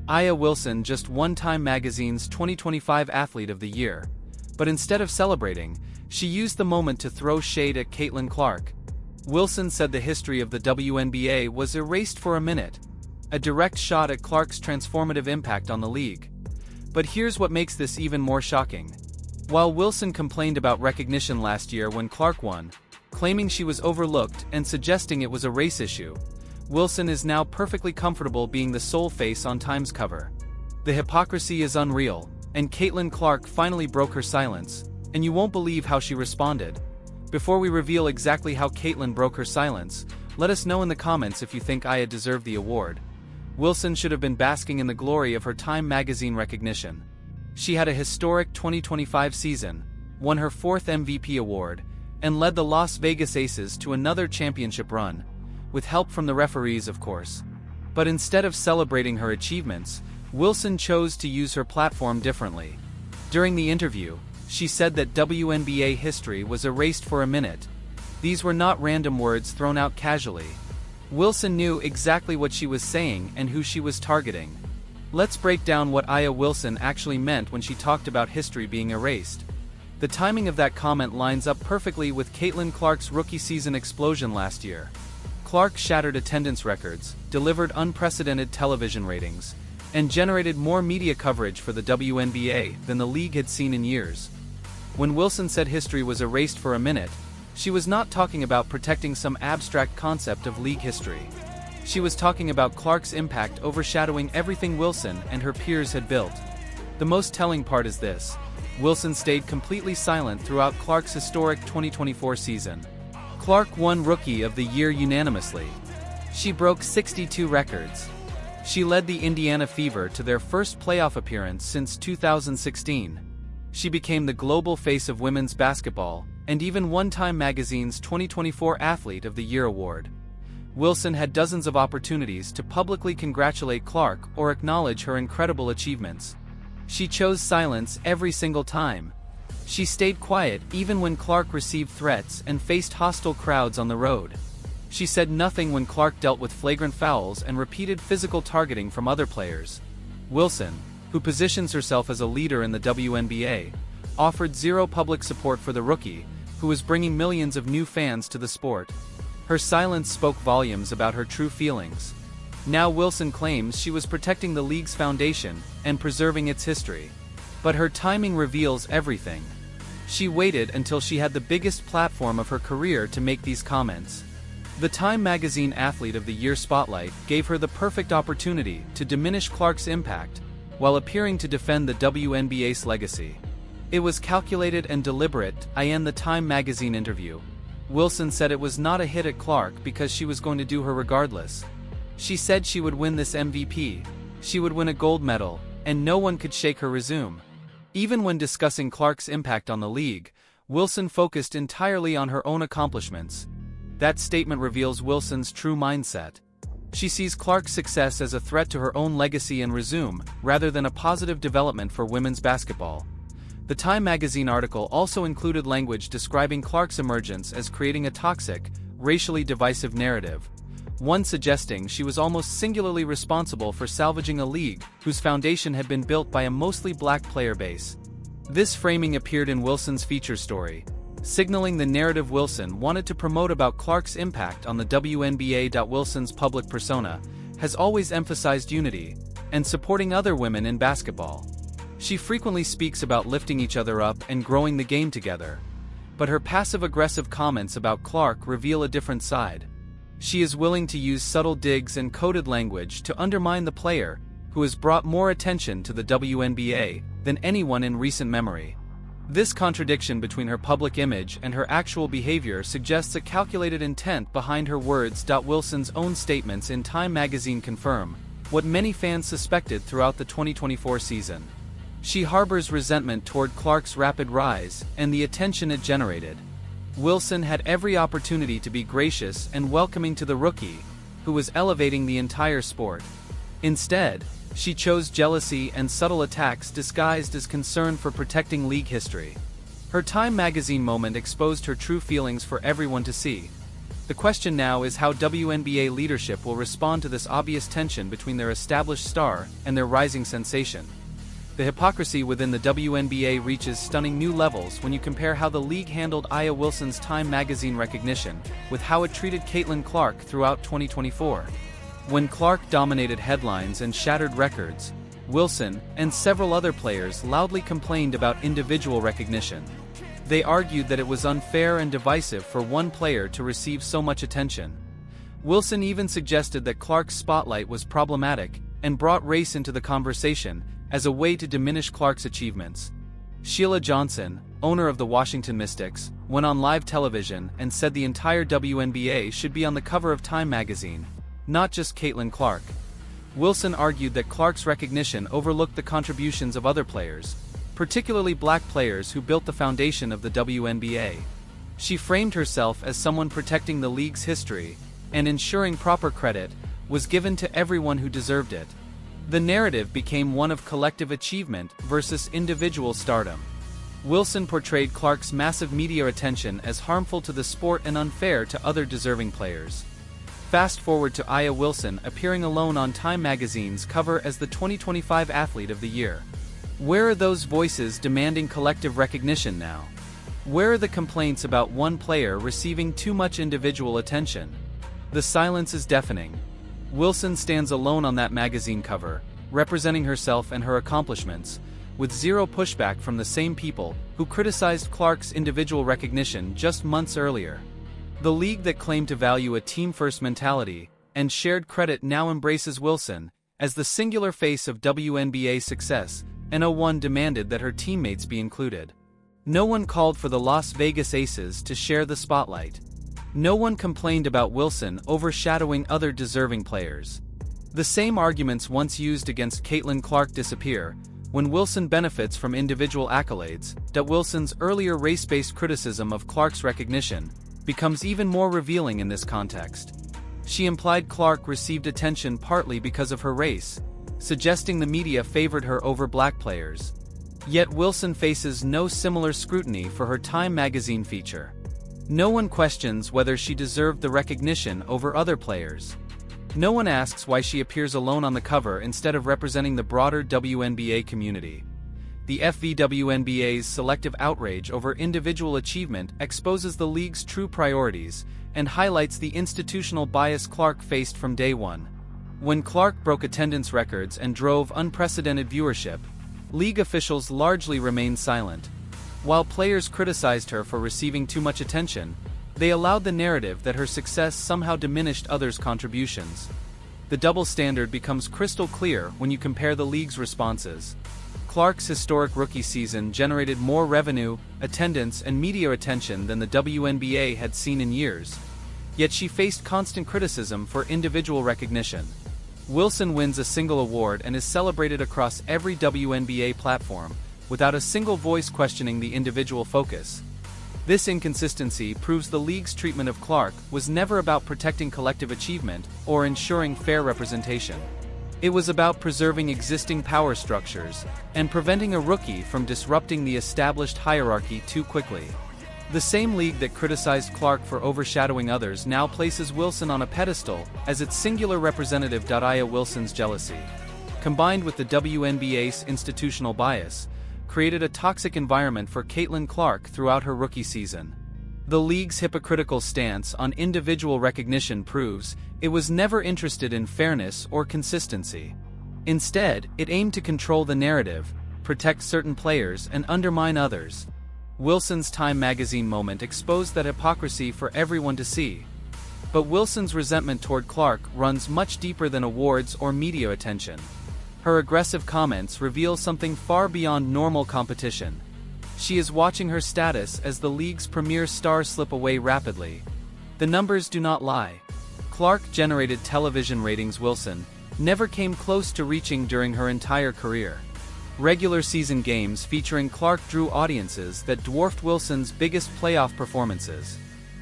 Aya Wilson just won Time Magazine's 2025 Athlete of the Year. But instead of celebrating, she used the moment to throw shade at Caitlin Clark. Wilson said the history of the WNBA was erased for a minute, a direct shot at Clark's transformative impact on the league. But here's what makes this even more shocking. While Wilson complained about recognition last year when Clark won, claiming she was overlooked and suggesting it was a race issue, Wilson is now perfectly comfortable being the sole face on Time's cover. The hypocrisy is unreal, and Caitlin Clark finally broke her silence, and you won't believe how she responded. Before we reveal exactly how Caitlin broke her silence, let us know in the comments if you think Aya deserved the award. Wilson should have been basking in the glory of her Time Magazine recognition. She had a historic 2025 season, won her 4th MVP award, and led the Las Vegas Aces to another championship run, with help from the referees of course. But instead of celebrating her achievements, Wilson chose to use her platform differently. During the interview, she said that WNBA history was erased for a minute. These were not random words thrown out casually. Wilson knew exactly what she was saying and who she was targeting. Let's break down what Aya Wilson actually meant when she talked about history being erased. The timing of that comment lines up perfectly with Caitlin Clark's rookie season explosion last year. Clark shattered attendance records, delivered unprecedented television ratings, and generated more media coverage for the WNBA than the league had seen in years. When Wilson said history was erased for a minute, she was not talking about protecting some abstract concept of league history. She was talking about Clark's impact overshadowing everything Wilson and her peers had built. The most telling part is this: Wilson stayed completely silent throughout Clark's historic 2024 season. Clark won Rookie of the Year unanimously. She broke 62 records. She led the Indiana Fever to their first playoff appearance since 2016. She became the global face of women's basketball, and even won Time Magazine's 2024 Athlete of the Year award. Wilson had dozens of opportunities to publicly congratulate Clark or acknowledge her incredible achievements. She chose silence every single time. She stayed quiet even when Clark received threats and faced hostile crowds on the road. She said nothing when Clark dealt with flagrant fouls and repeated physical targeting from other players. Wilson, who positions herself as a leader in the WNBA, offered zero public support for the rookie, who was bringing millions of new fans to the sport. Her silence spoke volumes about her true feelings. Now Wilson claims she was protecting the league's foundation and preserving its history. But her timing reveals everything. She waited until she had the biggest platform of her career to make these comments. The Time Magazine Athlete of the Year spotlight gave her the perfect opportunity to diminish Clark's impact, while appearing to defend the WNBA's legacy. It was calculated and deliberate. In the Time Magazine interview, Wilson said it was not a hit at Clark because she was going to do her regardless. She said she would win this MVP, she would win a gold medal, and no one could shake her resume. Even when discussing Clark's impact on the league, Wilson focused entirely on her own accomplishments. That statement reveals Wilson's true mindset. She sees Clark's success as a threat to her own legacy and resume, rather than a positive development for women's basketball. The Time Magazine article also included language describing Clark's emergence as creating a toxic, racially divisive narrative, one suggesting she was almost singularly responsible for salvaging a league whose foundation had been built by a mostly black player base. This framing appeared in Wilson's feature story, signaling the narrative Wilson wanted to promote about Clark's impact on the WNBA. Wilson's public persona has always emphasized unity and supporting other women in basketball. She frequently speaks about lifting each other up and growing the game together. But her passive-aggressive comments about Clark reveal a different side. She is willing to use subtle digs and coded language to undermine the player who has brought more attention to the WNBA than anyone in recent memory. This contradiction between her public image and her actual behavior suggests a calculated intent behind her words. Wilson's own statements in Time Magazine confirm what many fans suspected throughout the 2024 season. She harbors resentment toward Clark's rapid rise and the attention it generated. Wilson had every opportunity to be gracious and welcoming to the rookie, who was elevating the entire sport. Instead, she chose jealousy and subtle attacks disguised as concern for protecting league history. Her Time Magazine moment exposed her true feelings for everyone to see. The question now is how WNBA leadership will respond to this obvious tension between their established star and their rising sensation. The hypocrisy within the WNBA reaches stunning new levels when you compare how the league handled Aya Wilson's Time magazine recognition with how it treated Caitlin Clark throughout 2024. When Clark dominated headlines and shattered records, Wilson and several other players loudly complained about individual recognition. They argued that it was unfair and divisive for one player to receive so much attention. Wilson even suggested that Clark's spotlight was problematic and brought race into the conversation as a way to diminish Clark's achievements. Sheila Johnson, owner of the Washington Mystics, went on live television and said the entire WNBA should be on the cover of Time magazine, not just Caitlin Clark. Wilson argued that Clark's recognition overlooked the contributions of other players, particularly black players who built the foundation of the WNBA. She framed herself as someone protecting the league's history and ensuring proper credit was given to everyone who deserved it. The narrative became one of collective achievement versus individual stardom. Wilson portrayed Clark's massive media attention as harmful to the sport and unfair to other deserving players. Fast forward to Aya Wilson appearing alone on Time magazine's cover as the 2025 Athlete of the Year. Where are those voices demanding collective recognition now? Where are the complaints about one player receiving too much individual attention? The silence is deafening. Wilson stands alone on that magazine cover, representing herself and her accomplishments, with zero pushback from the same people who criticized Clark's individual recognition just months earlier. The league that claimed to value a team-first mentality and shared credit now embraces Wilson as the singular face of WNBA success, and no one demanded that her teammates be included. No one called for the Las Vegas Aces to share the spotlight. No one complained about Wilson overshadowing other deserving players. The same arguments once used against Caitlin Clark disappear when Wilson benefits from individual accolades. That Wilson's earlier race-based criticism of Clark's recognition becomes even more revealing in this context. She implied Clark received attention partly because of her race, suggesting the media favored her over black players. Yet Wilson faces no similar scrutiny for her Time magazine feature. No one questions whether she deserved the recognition over other players. No one asks why she appears alone on the cover instead of representing the broader WNBA community. The WNBA's selective outrage over individual achievement exposes the league's true priorities and highlights the institutional bias Clark faced from day one. When Clark broke attendance records and drove unprecedented viewership, league officials largely remained silent. While players criticized her for receiving too much attention, they allowed the narrative that her success somehow diminished others' contributions. The double standard becomes crystal clear when you compare the league's responses. Clark's historic rookie season generated more revenue, attendance, and media attention than the WNBA had seen in years. Yet she faced constant criticism for individual recognition. Wilson wins a single award and is celebrated across every WNBA platform, without a single voice questioning the individual focus. This inconsistency proves the league's treatment of Clark was never about protecting collective achievement or ensuring fair representation. It was about preserving existing power structures and preventing a rookie from disrupting the established hierarchy too quickly. The same league that criticized Clark for overshadowing others now places Wilson on a pedestal as its singular representative. Aya Wilson's jealousy, combined with the WNBA's institutional bias, created a toxic environment for Caitlin Clark throughout her rookie season. The league's hypocritical stance on individual recognition proves it was never interested in fairness or consistency. Instead, it aimed to control the narrative, protect certain players, and undermine others. Wilson's Time magazine moment exposed that hypocrisy for everyone to see. But Wilson's resentment toward Clark runs much deeper than awards or media attention. Her aggressive comments reveal something far beyond normal competition. She is watching her status as the league's premier star slip away rapidly. The numbers do not lie. Clark generated television ratings Wilson never came close to reaching during her entire career. Regular season games featuring Clark drew audiences that dwarfed Wilson's biggest playoff performances.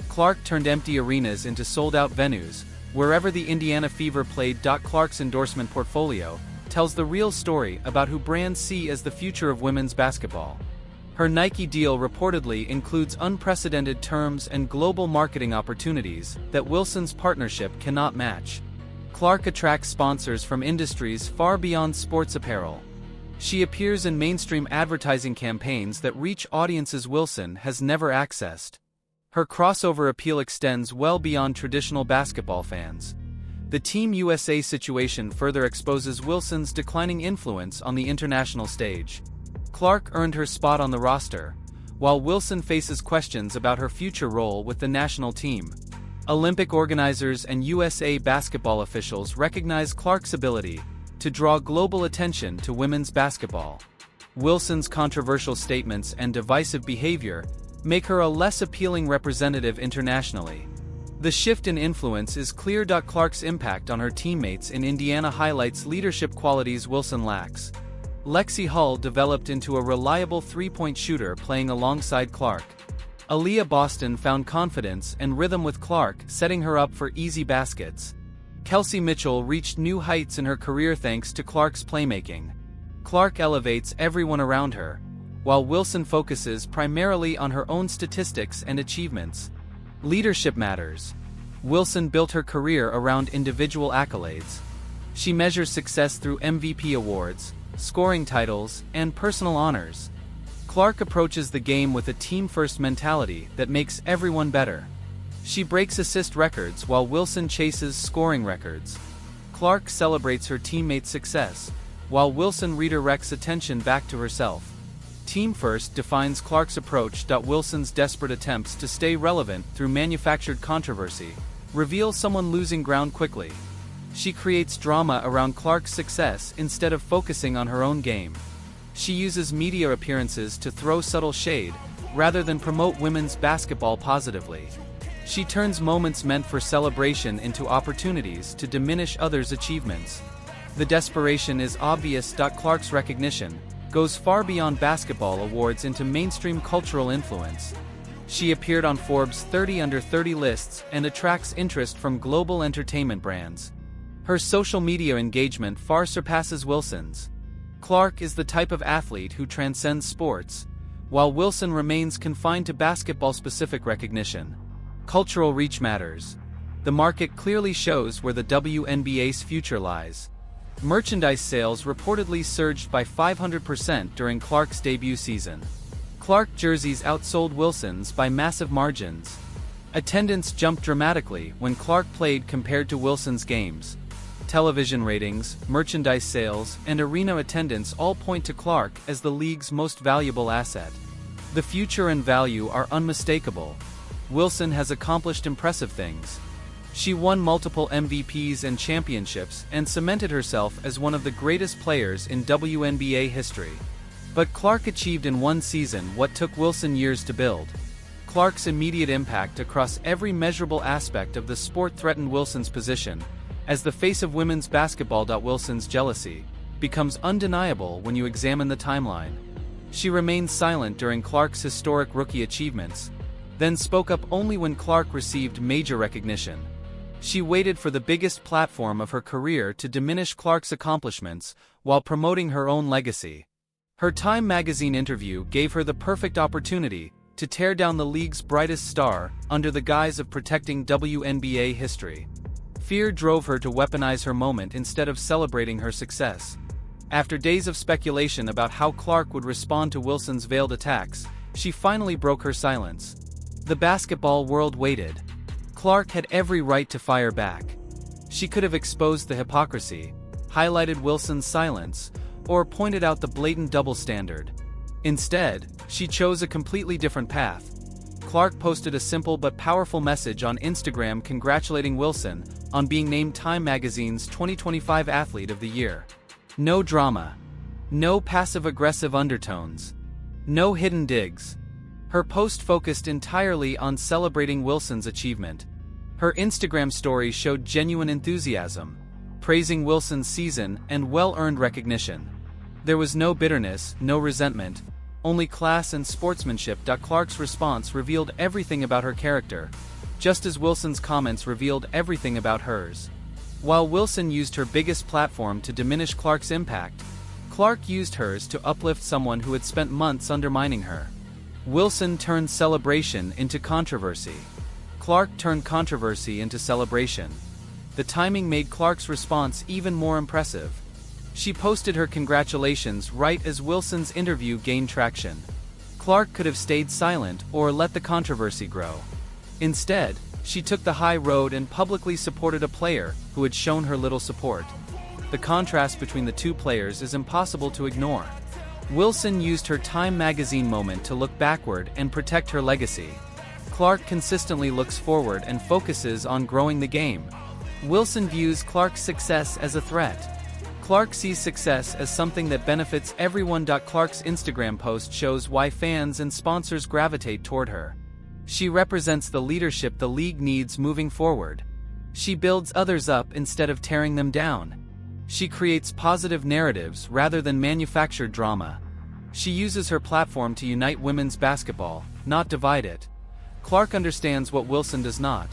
Clark turned empty arenas into sold-out venues, wherever the Indiana Fever played. Clark's endorsement portfolio tells the real story about who brands see as the future of women's basketball. Her Nike deal reportedly includes unprecedented terms and global marketing opportunities that Wilson's partnership cannot match. Clark attracts sponsors from industries far beyond sports apparel. She appears in mainstream advertising campaigns that reach audiences Wilson has never accessed. Her crossover appeal extends well beyond traditional basketball fans. The Team USA situation further exposes Wilson's declining influence on the international stage. Clark earned her spot on the roster, while Wilson faces questions about her future role with the national team. Olympic organizers and USA basketball officials recognize Clark's ability to draw global attention to women's basketball. Wilson's controversial statements and divisive behavior make her a less appealing representative internationally. The shift in influence is clear. Clark's impact on her teammates in Indiana highlights leadership qualities Wilson lacks. Lexi Hull developed into a reliable three-point shooter playing alongside Clark. Aaliyah Boston found confidence and rhythm with Clark, setting her up for easy baskets. Kelsey Mitchell reached new heights in her career thanks to Clark's playmaking. Clark elevates everyone around her, while Wilson focuses primarily on her own statistics and achievements. Leadership matters. Wilson built her career around individual accolades. She measures success through MVP awards, scoring titles, and personal honors. Clark approaches the game with a team-first mentality that makes everyone better. She breaks assist records while Wilson chases scoring records. Clark celebrates her teammates' success, while Wilson redirects attention back to herself. Team First defines Clark's approach. Wilson's desperate attempts to stay relevant through manufactured controversy reveal someone losing ground quickly. She creates drama around Clark's success instead of focusing on her own game. She uses media appearances to throw subtle shade, rather than promote women's basketball positively. She turns moments meant for celebration into opportunities to diminish others' achievements. The desperation is obvious. Clark's recognition goes far beyond basketball awards into mainstream cultural influence. She appeared on Forbes' 30 Under 30 lists and attracts interest from global entertainment brands. Her social media engagement far surpasses Wilson's. Clark is the type of athlete who transcends sports, while Wilson remains confined to basketball-specific recognition. Cultural reach matters. The market clearly shows where the WNBA's future lies. Merchandise sales reportedly surged by 500% during Clark's debut season. Clark jerseys outsold Wilson's by massive margins. Attendance jumped dramatically when Clark played compared to Wilson's games. Television ratings, merchandise sales, and arena attendance all point to Clark as the league's most valuable asset. The future and value are unmistakable. Wilson has accomplished impressive things. She won multiple MVPs and championships and cemented herself as one of the greatest players in WNBA history. But Clark achieved in one season what took Wilson years to build. Clark's immediate impact across every measurable aspect of the sport threatened Wilson's position as the face of women's basketball. Wilson's jealousy becomes undeniable when you examine the timeline. She remained silent during Clark's historic rookie achievements, then spoke up only when Clark received major recognition. She waited for the biggest platform of her career to diminish Clark's accomplishments while promoting her own legacy. Her Time magazine interview gave her the perfect opportunity to tear down the league's brightest star under the guise of protecting WNBA history. Fear drove her to weaponize her moment instead of celebrating her success. After days of speculation about how Clark would respond to Wilson's veiled attacks, she finally broke her silence. The basketball world waited. Clark had every right to fire back. She could have exposed the hypocrisy, highlighted Wilson's silence, or pointed out the blatant double standard. Instead, she chose a completely different path. Clark posted a simple but powerful message on Instagram congratulating Wilson on being named Time magazine's 2025 Athlete of the Year. No drama. No passive-aggressive undertones. No hidden digs. Her post focused entirely on celebrating Wilson's achievement. Her Instagram story showed genuine enthusiasm, praising Wilson's season and well-earned recognition. There was no bitterness, no resentment, only class and sportsmanship. Clark's response revealed everything about her character, just as Wilson's comments revealed everything about hers. While Wilson used her biggest platform to diminish Clark's impact, Clark used hers to uplift someone who had spent months undermining her. Wilson turned celebration into controversy. Clark turned controversy into celebration. The timing made Clark's response even more impressive. She posted her congratulations right as Wilson's interview gained traction. Clark could have stayed silent or let the controversy grow. Instead, she took the high road and publicly supported a player who had shown her little support. The contrast between the two players is impossible to ignore. Wilson used her Time magazine moment to look backward and protect her legacy. Clark consistently looks forward and focuses on growing the game. Wilson views Clark's success as a threat. Clark sees success as something that benefits everyone. Clark's Instagram post shows why fans and sponsors gravitate toward her. She represents the leadership the league needs moving forward. She builds others up instead of tearing them down. She creates positive narratives rather than manufactured drama. She uses her platform to unite women's basketball, not divide it. Clark understands what Wilson does not.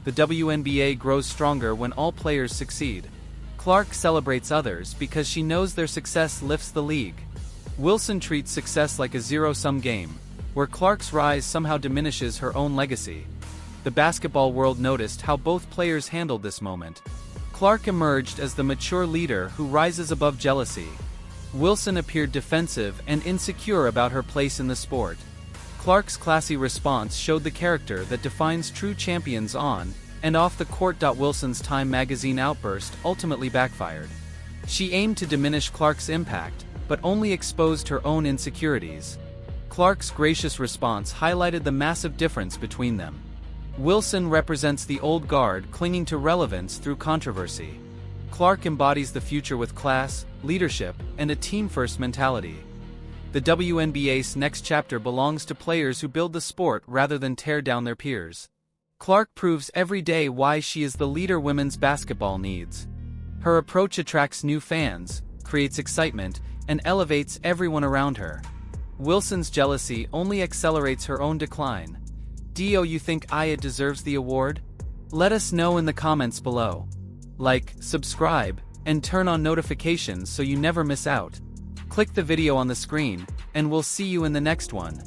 The WNBA grows stronger when all players succeed. Clark celebrates others because she knows their success lifts the league. Wilson treats success like a zero-sum game, where Clark's rise somehow diminishes her own legacy. The basketball world noticed how both players handled this moment. Clark emerged as the mature leader who rises above jealousy. Wilson appeared defensive and insecure about her place in the sport. Clark's classy response showed the character that defines true champions on and off the court. Wilson's Time magazine outburst ultimately backfired. She aimed to diminish Clark's impact, but only exposed her own insecurities. Clark's gracious response highlighted the massive difference between them. Wilson represents the old guard clinging to relevance through controversy. Clark embodies the future with class, leadership, and a team-first mentality. The WNBA's next chapter belongs to players who build the sport rather than tear down their peers. Clark proves every day why she is the leader women's basketball needs. Her approach attracts new fans, creates excitement, and elevates everyone around her. Wilson's jealousy only accelerates her own decline. Do you think Aya deserves the award? Let us know in the comments below. Like, subscribe, and turn on notifications so you never miss out. Click the video on the screen, and we'll see you in the next one.